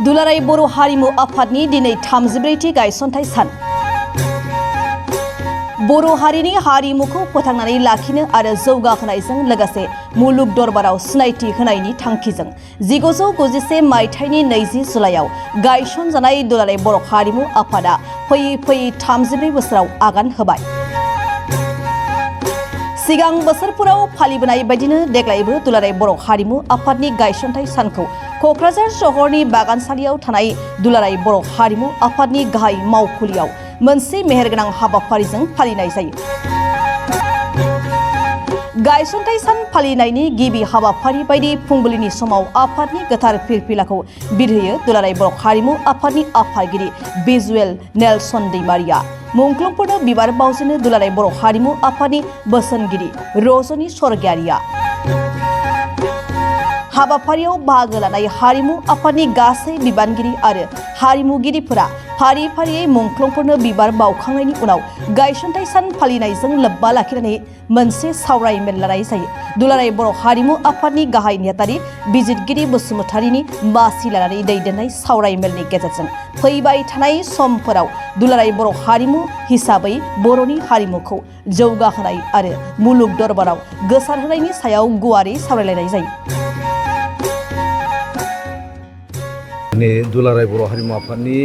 दुलाराय बर' हारिमु आफादनि दिनै 34थि गायसनथाय सान। बर' हारिनि हारिमुखौ फोथांनानै लाखिनो आरो जौगाहोनायजों लोगोसे मुलुग दरबाराव सिनायथि होनायनि थांखिजों 1991 मायथाइनि 20 जुलाइयाव गायसनजानाय दुलाराय बर' हारिमु आफादा फैयै फैयै 34 बोसोराव आगान होबाय। सिगां बोसोरफोराव फालिबोनाय बायदिनो देग्लायबो दुलाराय बर' हारिमु आफादनि गायसनथाय सानखौ क'क्राझार सहरनि बागानसालियाव थानाय दुलाराय बर' हारिमु आफादनि गाहाय मावखुलियाव मोनसे मेहेरगोनां हाबाफारिजों फालिनाय जायो। गायसनथाय सान फालिनायनि गिबि हाबाफारि बायदि फुंबिलिनि समाव आफादनि गोथार फिरफिलाखौ बिरहोयो दुलाराय बर' हारिमु आफादनि आफादगिरि भिजुएल नेलसन दैमारिया। मुंख्लंफोरनो बिबार बावजेनो दुलाराय बर' हारिमु आफादनि बोसोनगिरि रजनी स्वर्गियारिया। हाबाफारियाव बाहागो लानाय हारिमु आफादनि गासै बिबानगिरि आरो हारिमुगिरिफोरा फारि फारियै मुंख्लंफोरनो बिबार बावखांनायनि उनाव गायसनथाय सान फालिनायजों लोब्बा लाखिनानै मोनसे सावराय मेल लानाय जायो। दुलाराय बर' हारिमु आफादनि गाहाय नेहाथारि बिजिरगिरि बसुमतारिनि मासि लानानै दैदेननाय सावराय मेलनि गेजेरजों फैबाय थानाय समफोराव दुलाराय बर' हारिमु हिसाबै बर'नि हारिमुखौ जौगाहोनाय आरो मुलुग दरबाराव गोसारहोनायनि सायाव गुवारै सावरायलायनाय जायो। दुलाराय बर' हारिमु आफादनि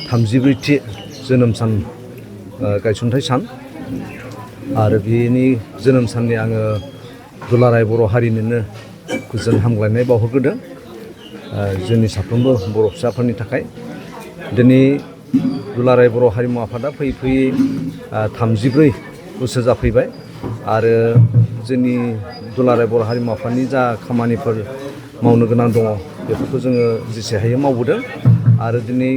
34थि जोनोम सान गायसनथाय सान आरो बेनि जोनोम साननि आङो दुलाराय बर' हारिनोनो गोजोन हामग्लायनाय बावहरग्रोदों जोंनि साफ्रोमबो बर' फिसाफोरनि थाखाय। दिनै दुलाराय बर' हारिमु आफादा फैयै फैयै 34 बोसोर जाफैबाय आरो जोंनि दुलाराय बर' हारिमु आफादनि जा खामानिफोर मावनो गोनां दङ बेफोरखौ जोङो जेसे हायो मावबोदों आरो दिनै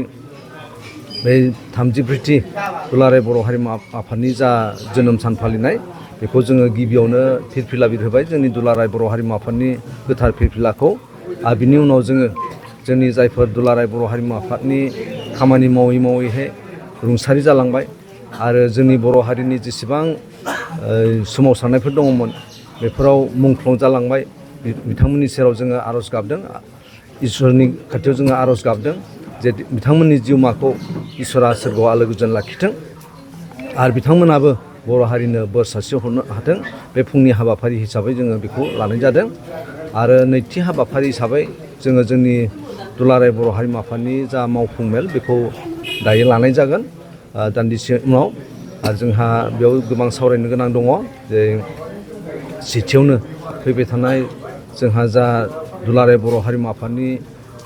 बे 34थि दुलाराय बर' हारिमु आफादनि जा जोनोम सान फालिनाय बेखौ जोङो गिबियावनो फिरफिला बिरहोबाय जोंनि दुलाराय बर' हारिमु आफादनि गोथार फिरफिलाखौ। आरो बिनि उनाव जोङो जोंनि जायफोर दुलाराय बर' हारिमु आफादनि खामानि मावै मावैहाय रुंसारि जालांबाय आरो जोंनि बर' हारिनि जेसेबां सोमावसारनायफोर दङमोन बेफोराव मुंख्लं जालांबाय बिथांमोननि सेराव जोङो आर'ज गाबदों। इसोरनि खाथियाव जोङो आर'ज गाबदों जे बिथांमोननि जिउमाखौ इसोरा सोरगोआव आलो गोजोन लाखिथों आरो बिथांमोनाबो बर' हारिनो बोर सारस्रिहरनो हाथों। बे फुंनि हाबाफारि हिसाबै जोङो बेखौ लानाय जादों आरो नैथि हाबाफारि हिसाबै जोङो जोंनि दुलाराय बर' हारिमु आफादनि जा मावफुं मेल बेखौ दायो लानाय जागोन दान्दिसे उनाव। आरो जोंहा बेयाव गोबां सावरायनो गोनां दङ जे सेथियावनो फैबाय थानाय जोंहा जा दुलाराय बर' हारिमु आफादनि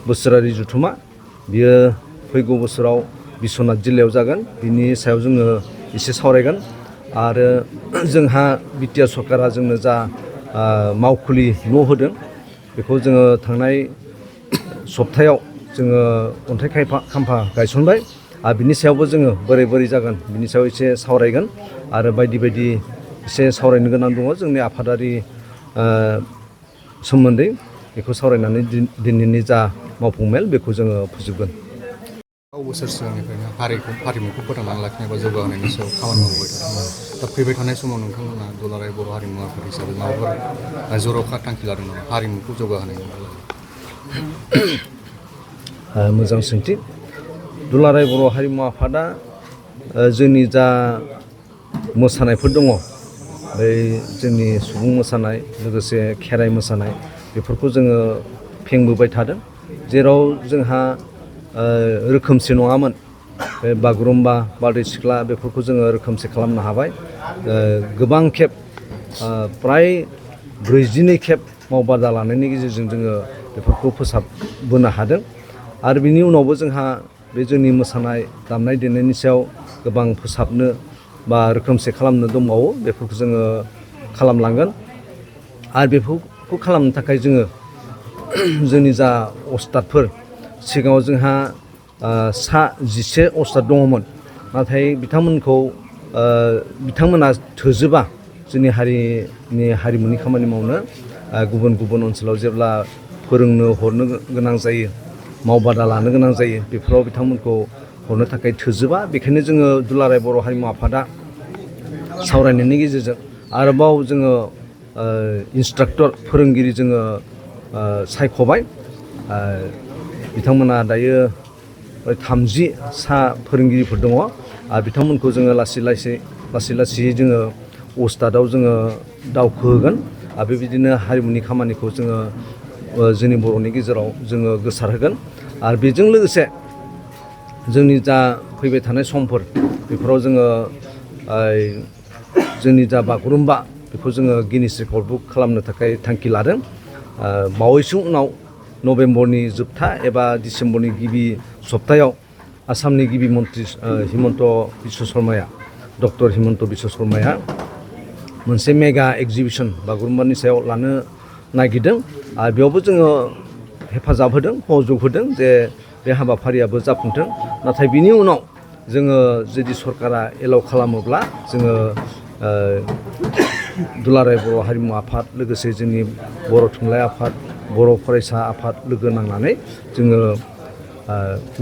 बोसोरारि जथुमा बियो फैगौ बोसोराव बिश्वनाथ जिल्लायाव जागोन। बिनि सायाव जोङो एसे सावरायगोन आरो जोंहा बिटिआर सरकारा जोंनो जा मावखुलि न' होदों बेखौ जोङो थांनाय सप्तायाव जोङो अन्थाइ खाम्फा गायसनबाय आरो बिनि सायावबो जोङो बोरै बोरै जागोन बिनि सायाव एसे सावरायगोन आरो बायदि बायदि एसे सावरायनो गोनां दङ जोंनि आफादारि सोमोन्दै बेखौ सावरायनानै दिनैनि जा मावफुं मेल बेखौ जोङो फोजोबगोन। बोसोर सिगांनिफ्रायनो हारिमुखौ फोथांनानै लाखिनाय बा जौगाहोनायनि सायाव खामानि मावबोबाय थादों। दा फैबाय थानाय समाव नोंथांमोना दुलाराय बर' हारिमु आफाद हिसाबै माबाफोर जर'खा थांखि लादों नामा हारिमुखौ जौगाहोनायनि? मोजां सोंथि। दुलाराय बर' हारिमु आफादा जोंनि जा मोसानायफोर दङ बै जोंनि सुबुं मोसानाय लोगोसे खेराइ मोसानाय बेफोरखौ जोङो फेंबोबाय थादों जेराव जोंहा रोखोमसे नङामोन। बे बागुरुम्बा बारदै सिख्ला बेफोरखौ जोङो रोखोमसे खालामनो हाबाय। गोबां खेब फ्राय 42 खेब मावबादा लानायनि गेजेरजों जोङो बेफोरखौ फोसाबबोनो हादों आरो बिनि उनावबो जोंहा बे जोंनि मोसानाय दामनाय देनायनि सायाव गोबां फोसाबनो बा रोखोमसे खालामनो दंबावो बेफोरखौ जोङो खालामलांगोन आरो बेफोरखौ खालामनो थाखाय जोङो जोंनि जा अस्तादफोर सिगाङाव जोंहा 11 अस्ताद दङमोन नाथाय बिथांमोना थोजोबा जोंनि हारिमुनि खामानि मावनो। गुबुन गुबुन ओनसोलाव जेब्ला फोरोंनो हरनो गोनां जायो मावबादा लानो गोनां जायो बेफोराव बिथांमोनखौ हरनो थाखाय थोजोबा। बेखायनो जोङो दुलाराय बर' हारिमु आफादा सावरायनायनि गेजेरजों आरोबाव जोङो इन्सट्राक्टर फोरोंगिरि जोङो सायख'बाय बिथांमोना दायो 30 सा फोरोंगिरिफोर दङ आरो बिथांमोनखौ जोङो लासै लासै जोङो उस्तादाव जोङो दावखोहोगोन आरो बेबायदिनो हारिमुनि खामानिखौ जोङो जोंनि बर'नि गेजेराव जोङो गोसारहोगोन आरो बेजों लोगोसे जोंनि जा फैबाय थानाय समफोर बेफोराव जोङो जोंनि जा बागुरुम्बा बेखौ जोङो गिनिस रेकर्ड बुक खालामनो थाखाय थांखि लादों बावैसो उनाव नभेम्बरनि जोबथा एबा डिसेम्बरनि गिबि सप्तायाव आसामनि गिबि मन्त्रि हिमन्त बिश्व शर्माया डक्टर हिमन्त बिश्व शर्माया मोनसे मेगा एक्जिबिसन बागुरुम्बानि सायाव लानो नागिरदों आरो बेयावबो जोङो हेफाजाब होदों सहयोग होदों जे बे हाबाफारियाबो जाफुंथों नाथाय बिनि उनाव जोङो जुदि सरकारा एलाउ खालामोब्ला जोङो दुलाराय बर' हारिमु आफाद लोगोसे जोंनि बर' थुनलाइ आफाद बर' फरायसा आफाद लोगो नांनानै जोङो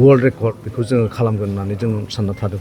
वर्ल्ड रेकर्ड बेखौ जोङो खालामगोन होननानै जों सानना थादों।